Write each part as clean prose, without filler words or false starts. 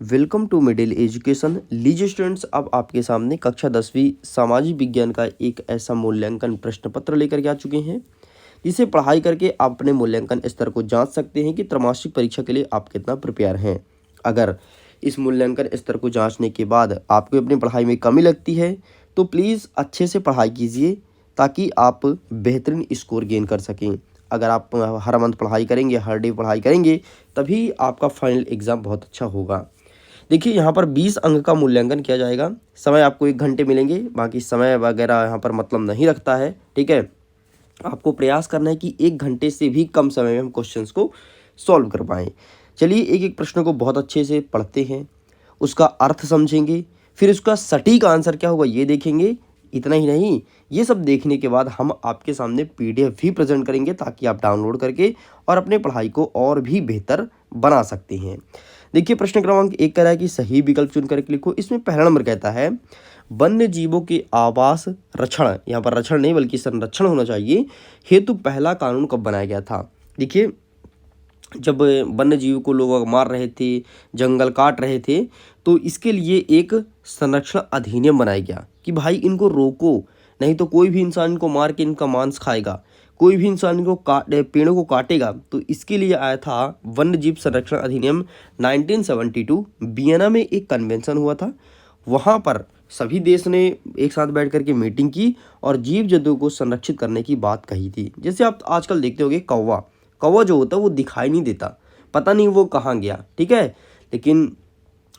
Welcome to middle education. लीजिए students, अब आपके सामने कक्षा 10वीं सामाजिक विज्ञान का एक ऐसा मूल्यांकन प्रश्न पत्र लेकर के आ चुके हैं जिसे पढ़ाई करके आप अपने मूल्यांकन स्तर को जांच सकते हैं कि त्रैमासिक परीक्षा के लिए आप कितना प्रिपेयर हैं। अगर इस मूल्यांकन स्तर को जांचने के बाद आपको अपनी पढ़ाई में कमी लगती है तो प्लीज़ अच्छे से पढ़ाई कीजिए ताकि आप बेहतरीन स्कोर गेन कर सकें। अगर आप हर मंथ पढ़ाई करेंगे, हर डे पढ़ाई करेंगे, तभी आपका फाइनल एग्ज़ाम बहुत अच्छा होगा। देखिए, यहाँ पर 20 अंक का मूल्यांकन किया जाएगा। समय आपको 1 घंटे मिलेंगे, बाकी समय वगैरह यहाँ पर मतलब नहीं रखता है। ठीक है, आपको प्रयास करना है कि 1 घंटे से भी कम समय में हम क्वेश्चंस को सॉल्व कर पाएँ। चलिए एक एक प्रश्न को बहुत अच्छे से पढ़ते हैं, उसका अर्थ समझेंगे, फिर उसका सटीक आंसर क्या होगा ये देखेंगे। इतना ही नहीं, ये सब देखने के बाद हम आपके सामने पीडीएफ भी प्रेजेंट करेंगे ताकि आप डाउनलोड करके और अपने पढ़ाई को और भी बेहतर बना सकते हैं। देखिए, प्रश्न क्रमांक 1 कह रहा है कि सही विकल्प चुन करके लिखो। इसमें पहला नंबर कहता है वन्य जीवों के आवास रक्षण, यहाँ पर रक्षण नहीं बल्कि संरक्षण होना चाहिए, हेतु पहला कानून कब बनाया गया था। देखिए, जब वन्य जीव को लोग मार रहे थे, जंगल काट रहे थे, तो इसके लिए एक संरक्षण अधिनियम बनाया गया कि भाई इनको रोको, नहीं तो कोई भी इंसान इनको मार के इनका मांस खाएगा, कोई भी इंसान इनको पेड़ों को काटेगा। तो इसके लिए आया था वन्य जीव संरक्षण अधिनियम 1972। वियना में एक कन्वेंशन हुआ था, वहाँ पर सभी देश ने एक साथ बैठ करके मीटिंग की और जीव जंतुओं को संरक्षित करने की बात कही थी। जैसे आप आजकल देखते होंगे कौवा, कौवा जो होता है वो दिखाई नहीं देता, पता नहीं वो कहाँ गया। ठीक है, लेकिन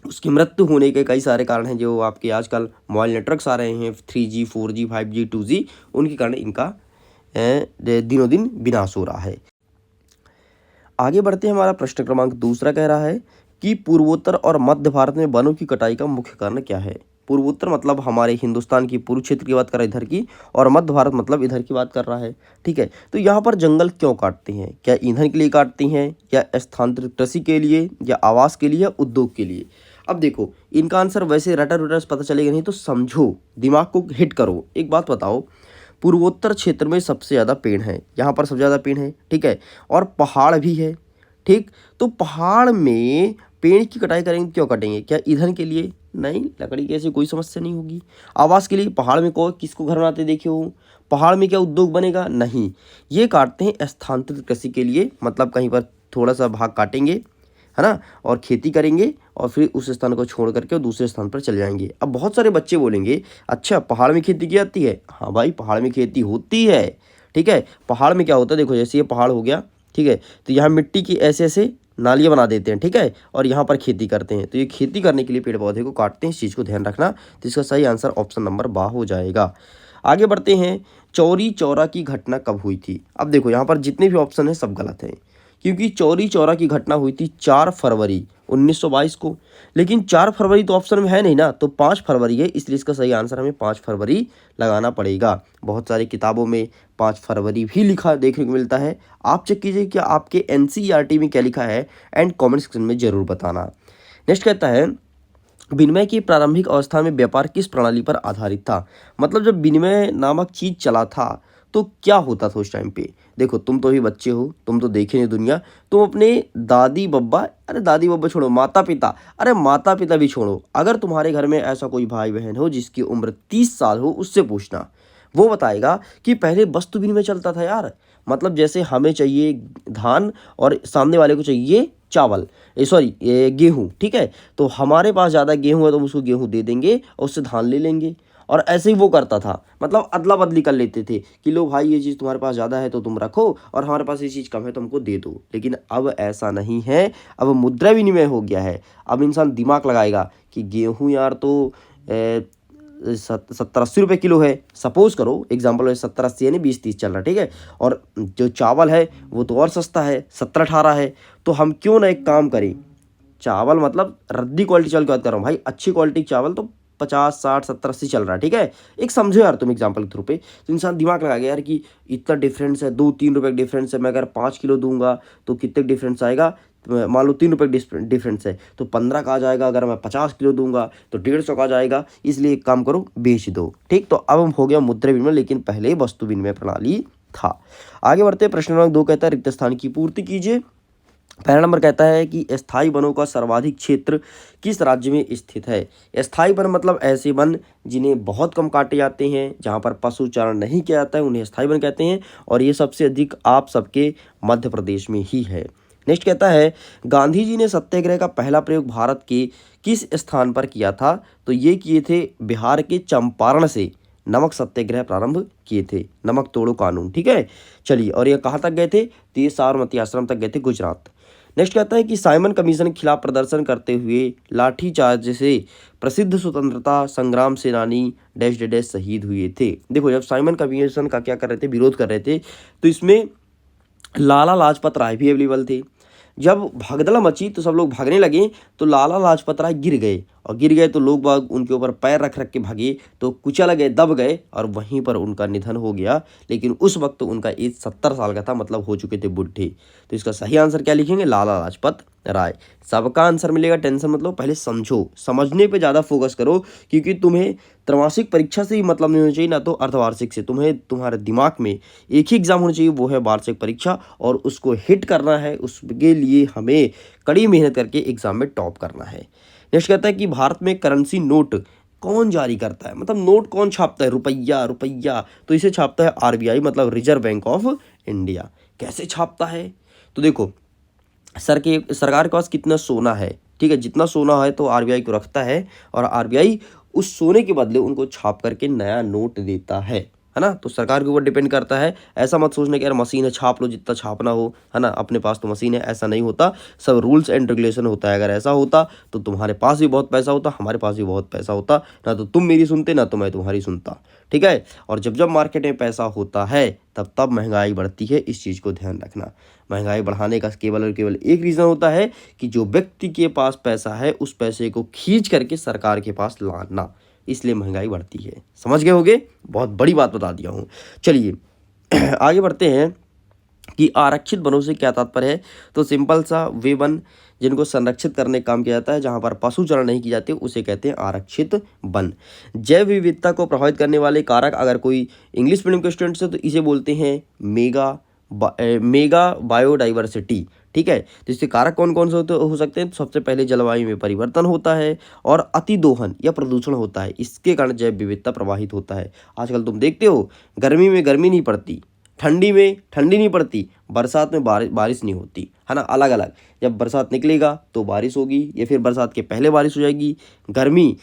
उसकी मृत्यु होने के कई सारे कारण हैं जो आपके आजकल मोबाइल नेटवर्क्स आ रहे हैं 3G 4G 5G 2G, उनके कारण इनका दिनों दिन विनाश हो रहा है। आगे बढ़ते हैं, हमारा प्रश्न क्रमांक 2 कह रहा है कि पूर्वोत्तर और मध्य भारत में वनों की कटाई का मुख्य कारण क्या है। पूर्वोत्तर मतलब हमारे हिंदुस्तान की पूर्व क्षेत्र की बात कर रहा है इधर की, और मध्य भारत मतलब इधर की बात कर रहा है। ठीक है, तो यहाँ पर जंगल क्यों काटते हैं? क्या ईंधन के लिए काटते हैं, या स्थानांतरित कृषि के लिए, या आवास के लिए, या उद्योग के लिए? अब देखो, इनका आंसर वैसे रटर वटर पता चलेगा नहीं, तो समझो, दिमाग को हिट करो। एक बात बताओ, पूर्वोत्तर क्षेत्र में सबसे ज़्यादा पेड़ हैं, यहाँ पर सबसे ज़्यादा पेड़ हैं। ठीक है, और पहाड़ भी है। ठीक, तो पहाड़ में पेड़ की कटाई करेंगे, क्यों कटेंगे? क्या ईंधन के लिए? नहीं, लकड़ी की ऐसी कोई समस्या नहीं होगी। आवास के लिए, पहाड़ में कोई किसको घर बनाते देखे हो? पहाड़ में क्या उद्योग बनेगा? नहीं, ये काटते हैं स्थानांतरित कृषि के लिए, मतलब कहीं पर थोड़ा सा भाग काटेंगे, है ना, और खेती करेंगे और फिर उस स्थान को छोड़ करके और दूसरे स्थान पर चले जाएंगे। अब बहुत सारे बच्चे बोलेंगे अच्छा पहाड़ में खेती की जाती है। हाँ भाई, पहाड़ में खेती होती है। ठीक है, पहाड़ में क्या होता है, देखो जैसे ये पहाड़ हो गया, ठीक है, तो यहाँ मिट्टी की ऐसे ऐसे नालियाँ बना देते हैं। ठीक है, और यहाँ पर खेती करते हैं, तो ये खेती करने के लिए पेड़ पौधे को काटते हैं। इस चीज़ को ध्यान रखना। तो इसका सही आंसर ऑप्शन नंबर बा हो जाएगा। आगे बढ़ते हैं, चौरी चौरा की घटना कब हुई थी? अब देखो, यहाँ पर जितने भी ऑप्शन हैं सब गलत हैं, क्योंकि चौरी चौरा की घटना हुई थी 4 फरवरी 1922 को। लेकिन 4 फरवरी तो ऑप्शन में है नहीं ना, तो 5 फरवरी है, इसलिए इसका सही आंसर हमें 5 फरवरी लगाना पड़ेगा। बहुत सारी किताबों में 5 फरवरी भी लिखा देखने को मिलता है। आप चेक कीजिए कि आपके NCERT में क्या लिखा है, एंड कमेंट सेक्शन में ज़रूर बताना। नेक्स्ट कहता है विनिमय की प्रारंभिक अवस्था में व्यापार किस प्रणाली पर आधारित था? मतलब जब विनिमय नामक चीज चला था तो क्या होता था उस टाइम पे? देखो, तुम तो भी बच्चे हो, तुम तो देखे नहीं दुनिया। तुम अपने दादी बब्बा, अरे दादी बब्बा छोड़ो, माता पिता, अरे माता पिता भी छोड़ो, अगर तुम्हारे घर में ऐसा कोई भाई बहन हो जिसकी उम्र 30 साल हो, उससे पूछना, वो बताएगा कि पहले वस्तु विनिमय चलता था यार। मतलब जैसे हमें चाहिए धान और सामने वाले को चाहिए चावल, सॉरी गेहूँ। ठीक है, तो हमारे पास ज़्यादा गेहूँ है तो हम उसको गेहूँ दे देंगे और उससे धान ले लेंगे। और ऐसे ही वो करता था, मतलब अदला बदली कर लेते थे कि लो भाई, ये चीज़ तुम्हारे पास ज़्यादा है तो तुम रखो, और हमारे पास ये चीज़ कम है तो हमको दे दो। लेकिन अब ऐसा नहीं है, अब मुद्रा विनिमय हो गया है। अब इंसान दिमाग लगाएगा कि गेहूँ यार तो 70-80 रुपये किलो है, सपोज करो एग्जाम्पल है, 70-80 यानी 20-30 चल रहा। ठीक है, और जो चावल है वो तो और सस्ता है, 70-18 है। तो हम क्यों ना एक काम करें, चावल मतलब रद्दी क्वालिटी चावल की बात कर रहा हूँ भाई, अच्छी क्वालिटी चावल तो 50-60-70-80 चल रहा है। ठीक है, एक समझो यार तुम एग्जाम्पल के थ्रू पे, तो इंसान दिमाग लगा गया यार कि इतना डिफरेंस है, 2-3 रुपये डिफरेंस है, मैं अगर 5 किलो दूंगा तो कितने डिफरेंस आएगा? मान लो 3 रुपये डिफरेंस है तो 15 का आ जाएगा। अगर मैं 50 किलो दूंगा तो 150 का आ जाएगा। इसलिए एक काम करो, बेच दो। ठीक, तो अब हो गया मुद्रा विनिमय, लेकिन पहले वस्तु विनिमय प्रणाली था। आगे बढ़ते हैं, प्रश्न नंबर 2 कहता है रिक्त स्थान की पूर्ति कीजिए। पहला नंबर कहता है कि स्थायी वनों का सर्वाधिक क्षेत्र किस राज्य में स्थित है। स्थायी वन मतलब ऐसे वन जिन्हें बहुत कम काटे जाते हैं, जहां पर पशु चारण नहीं किया जाता है, उन्हें स्थायी वन कहते हैं। और ये सबसे अधिक आप सबके मध्य प्रदेश में ही है। नेक्स्ट कहता है गांधी जी ने सत्याग्रह का पहला प्रयोग भारत के किस स्थान पर किया था। तो ये किए थे बिहार के चंपारण से नमक सत्याग्रह प्रारंभ किए थे, नमक तोड़ो कानून। ठीक है, चलिए, और ये कहाँ तक गए थे, तो ये साबरमती आश्रम तक गए थे, गुजरात। नेक्स्ट कहता है कि साइमन कमीशन के खिलाफ प्रदर्शन करते हुए लाठीचार्ज से प्रसिद्ध स्वतंत्रता संग्राम सेनानी डैश डैश डैश शहीद हुए थे। देखो, जब साइमन कमीशन का क्या कर रहे थे, विरोध कर रहे थे, तो इसमें लाला लाजपत राय भी अवेलेबल थे। जब भगदड़ मची तो सब लोग भागने लगे, तो लाला लाजपत राय गिर गए, और गिर गए तो लोग बाग उनके ऊपर पैर रख रख के भागे, तो कुचल गए, दब गए, और वहीं पर उनका निधन हो गया। लेकिन उस वक्त उनका एज 70 साल का था, मतलब हो चुके थे बुढ़े। तो इसका सही आंसर क्या लिखेंगे, लाला लाजपत राय। सबका आंसर मिलेगा, टेंशन मतलब पहले समझो, समझने पे ज़्यादा फोकस करो, क्योंकि तुम्हें त्रैमासिक परीक्षा से ही मतलब नहीं होना चाहिए, ना तो अर्धवार्षिक से। तुम्हें तुम्हारे दिमाग में एक ही एग्जाम होना चाहिए, वो है वार्षिक परीक्षा, और उसको हिट करना है। उसके लिए हमें कड़ी मेहनत करके एग्जाम में टॉप करना है। नेक्स्ट कहता है कि भारत में करेंसी नोट कौन जारी करता है, मतलब नोट कौन छापता है, रुपया रुपया, तो इसे छापता है आरबीआई, मतलब रिजर्व बैंक ऑफ इंडिया। कैसे छापता है, तो देखो, सरकार के पास कितना सोना है, ठीक है, जितना सोना है तो आरबीआई को रखता है, और आरबीआई उस सोने के बदले उनको छाप करके नया नोट देता है ना। तो सरकार के ऊपर डिपेंड करता है। ऐसा मत सोचना कि यार मशीन है, छाप लो जितना छापना हो, है ना, अपने पास तो मशीन है, ऐसा नहीं होता। सब रूल्स एंड रेगुलेशन होता है। अगर ऐसा होता तो तुम्हारे पास भी बहुत पैसा होता, हमारे पास भी बहुत पैसा होता, ना तो तुम मेरी सुनते, ना तो मैं तुम्हारी सुनता। ठीक है, और जब जब मार्केट में पैसा होता है तब तब महंगाई बढ़ती है, इस चीज़ को ध्यान रखना। महंगाई बढ़ाने का केवल और केवल एक रीज़न होता है कि जो व्यक्ति के पास पैसा है उस पैसे को खींच करके सरकार के पास लाना, इसलिए महंगाई बढ़ती है। समझ गए होगे, बहुत बड़ी बात बता दिया हूँ। चलिए आगे बढ़ते हैं कि आरक्षित वनों से क्या तात्पर्य है। तो सिंपल सा, वे वन जिनको संरक्षित करने का काम किया जाता है, जहां पर पशु चारण नहीं की जाती, उसे कहते हैं आरक्षित वन। जैव विविधता को प्रभावित करने वाले कारक, अगर कोई इंग्लिश मीडियम के स्टूडेंट्स है तो इसे बोलते हैं मेगा बायोडाइवर्सिटी। ठीक है, तो इसके कारक कौन कौन से हो सकते हैं, तो सबसे पहले जलवायु में परिवर्तन होता है, और अतिदोहन या प्रदूषण होता है, इसके कारण जैव विविधता प्रभावित होता है। आजकल तुम देखते हो, गर्मी में गर्मी नहीं पड़ती, ठंडी में ठंडी नहीं पड़ती, बरसात में बारिश नहीं होती, है ना, अलग अलग। जब बरसात निकलेगा तो बारिश होगी, या फिर बरसात के पहले बारिश हो जाएगी। गर्मी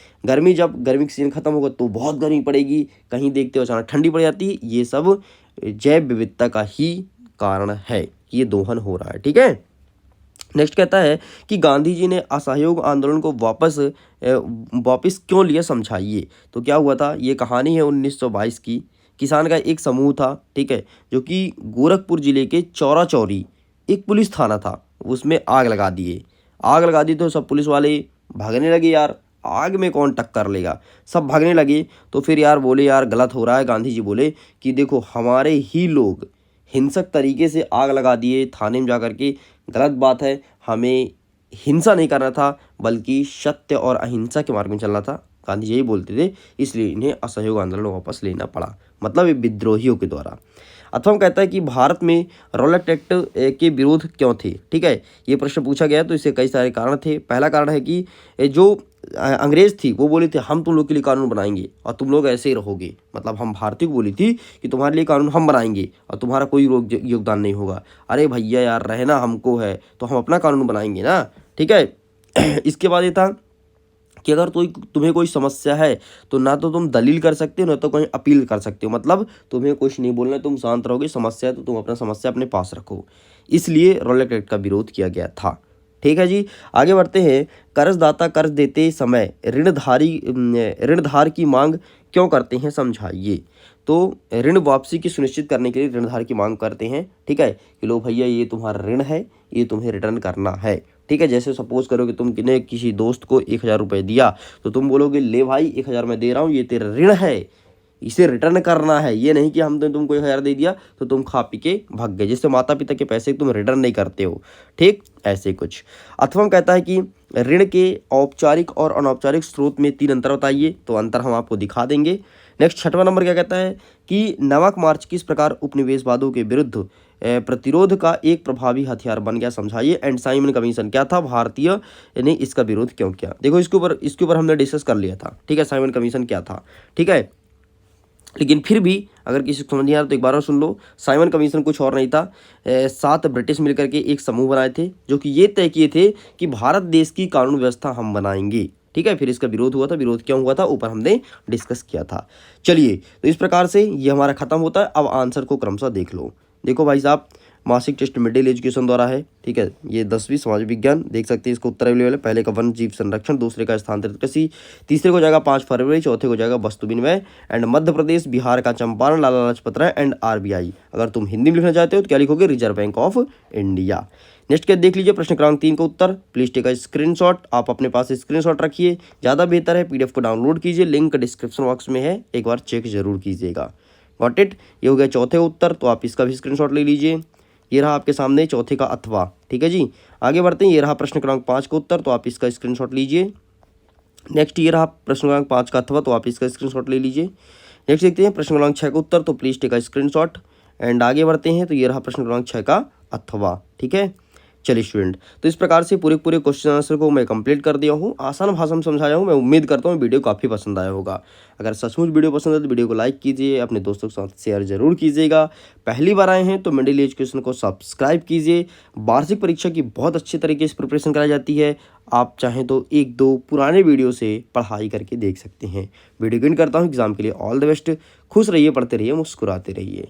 जब गर्मी का सीजन खत्म होगा तो बहुत गर्मी पड़ेगी, कहीं देखते हो अचानक ठंडी पड़ जाती है। ये सब जैव विविधता का ही कारण है कि ये दोहन हो रहा है। ठीक है, नेक्स्ट कहता है कि गांधी जी ने असहयोग आंदोलन को वापस क्यों लिया, समझाइए। तो क्या हुआ था, ये कहानी है 1922 की। किसान का एक समूह था, ठीक है, जो कि गोरखपुर जिले के चौरा चौरी एक पुलिस थाना था, उसमें आग लगा दी तो सब पुलिस वाले भागने लगे। यार आग में कौन टक्कर लेगा, सब भागने लगे। तो फिर यार बोले, यार गलत हो रहा है। गांधी जी बोले कि देखो, हमारे ही लोग हिंसक तरीके से आग लगा दिए थाने में जाकर के, गलत बात है। हमें हिंसा नहीं करना था, बल्कि सत्य और अहिंसा के मार्ग में चलना था। गांधी जी यही बोलते थे, इसलिए इन्हें असहयोग आंदोलन वापस लेना पड़ा, मतलब ये विद्रोहियों के द्वारा। अथवा कहता है कि भारत में रॉलेट एक्ट के विरोध क्यों थे। ठीक है, ये प्रश्न पूछा गया, तो इसके कई सारे कारण थे। पहला कारण है कि जो अंग्रेज थी वो बोली थी हम तुम लोग के लिए कानून बनाएंगे और तुम लोग ऐसे ही रहोगे, मतलब हम भारतीय को बोली थी कि तुम्हारे लिए कानून हम बनाएंगे और तुम्हारा कोई योगदान नहीं होगा। अरे भैया यार, रहना हमको है तो हम अपना कानून बनाएंगे ना। ठीक है इसके बाद ये था कि अगर तुम्हें कोई समस्या है तो ना तो तुम दलील कर सकते हो, ना तो कहीं अपील कर सकते हो, मतलब तुम्हें कुछ नहीं बोलना, तुम शांत रहोगे। समस्या है तो तुम अपना समस्या अपने पास रखो, इसलिए रॉलेट एक्ट का विरोध किया गया था। ठीक है जी, आगे बढ़ते हैं। कर्जदाता कर्ज देते समय ऋणधार की मांग क्यों करते हैं, समझाइए। तो ऋण वापसी की सुनिश्चित करने के लिए ऋणधार की मांग करते हैं। ठीक है, कि लो भैया ये तुम्हारा ऋण है, ये तुम्हें रिटर्न करना है। ठीक है, जैसे सपोज करो कि तुम किसी दोस्त को 1000 रुपये दिया, तो तुम बोलोगे ले भाई 1000 मैं दे रहा हूँ, ये तेरा ऋण है, इसे रिटर्न करना है। ये नहीं कि हमने तुमको 1000 दे दिया तो तुम खा पी के भाग गए, जिससे माता पिता के पैसे तुम रिटर्न नहीं करते हो। ठीक, ऐसे कुछ। अथवा कहता है कि ऋण के औपचारिक और अनौपचारिक स्रोत में 3 अंतर बताइए। तो अंतर हम आपको दिखा देंगे। नेक्स्ट 6वां नंबर क्या कहता है कि नमक मार्च किस प्रकार उपनिवेशवादों के विरुद्ध प्रतिरोध का एक प्रभावी हथियार बन गया, समझाइए। एंड साइमन कमीशन क्या था, भारतीय ने इसका विरोध क्यों किया। देखो इसके ऊपर हमने डिस्कस कर लिया था, ठीक है, साइमन कमीशन क्या था, ठीक है। लेकिन फिर भी अगर किसी को समझ नहीं आ रहा तो एक बार और सुन लो। साइमन कमीशन कुछ और नहीं था, 7 ब्रिटिश मिलकर के एक समूह बनाए थे जो कि ये तय किए थे कि भारत देश की कानून व्यवस्था हम बनाएंगे, ठीक है। फिर इसका विरोध हुआ था, विरोध क्यों हुआ था ऊपर हमने डिस्कस किया था। चलिए, तो इस प्रकार से ये हमारा खत्म होता है। अब आंसर को क्रमशः देख लो। देखो भाई साहब, मासिक टेस्ट मिड डे एजुकेशन द्वारा है, ठीक है। ये 10वीं समाज विज्ञान, देख सकते हैं इसको उत्तर अवेलेबल है। पहले का वन जीव संरक्षण, दूसरे का स्थानांतरित कृषि, तीसरे को जाएगा 5 फरवरी, चौथे को जाएगा वस्तु विनिमय। एंड मध्य प्रदेश, बिहार का चंपारण, लाला लाजपत राय एंड आरबीआई। अगर तुम हिंदी में लिखना चाहते हो तो क्या लिखोगे, reserve bank of India. Next क्या देख लीजिए, प्रश्न क्रमांक 3 का उत्तर। प्लीज टेक अ स्क्रीनशॉट, आप अपने पास स्क्रीनशॉट रखिए, ज़्यादा बेहतर है। पीडीएफ को डाउनलोड कीजिए, लिंक डिस्क्रिप्शन बॉक्स में है, एक बार चेक जरूर कीजिएगा। गॉट इट, ये हो गया चौथे उत्तर, तो आप इसका भी स्क्रीनशॉट ले लीजिए। ये रहा आपके सामने चौथे का अथवा, ठीक है जी। आगे बढ़ते हैं, ये रहा प्रश्न क्रमांक 5 का उत्तर, तो आप इसका स्क्रीनशॉट लीजिए। नेक्स्ट ये रहा प्रश्न क्रमांक 5 का अथवा, तो आप इसका स्क्रीनशॉट ले लीजिए। नेक्स्ट देखते हैं प्रश्न क्रमांक 6 का उत्तर, तो please take a screenshot. And आगे बढ़ते हैं, तो ये रहा प्रश्न क्रमांक 6 का अथवा, ठीक है। चलिए स्टूडेंट, तो इस प्रकार से पूरे क्वेश्चन आंसर को मैं कंप्लीट कर दिया हूँ, आसान भाषा में समझाया हूँ। मैं उम्मीद करता हूँ वीडियो काफ़ी पसंद आया होगा। अगर सचमुच वीडियो पसंद है तो वीडियो को लाइक कीजिए, अपने दोस्तों के साथ शेयर जरूर कीजिएगा। पहली बार आए हैं तो मिडिल एजुकेशन को सब्सक्राइब कीजिए। वार्षिक परीक्षा की बहुत अच्छे तरीके से प्रिपरेशन कराई जाती है। आप चाहें तो 1-2 पुराने वीडियो से पढ़ाई करके देख सकते हैं। वीडियो को एंड करता हूँ। एग्जाम के लिए ऑल द बेस्ट। खुश रहिए, पढ़ते रहिए, मुस्कुराते रहिए।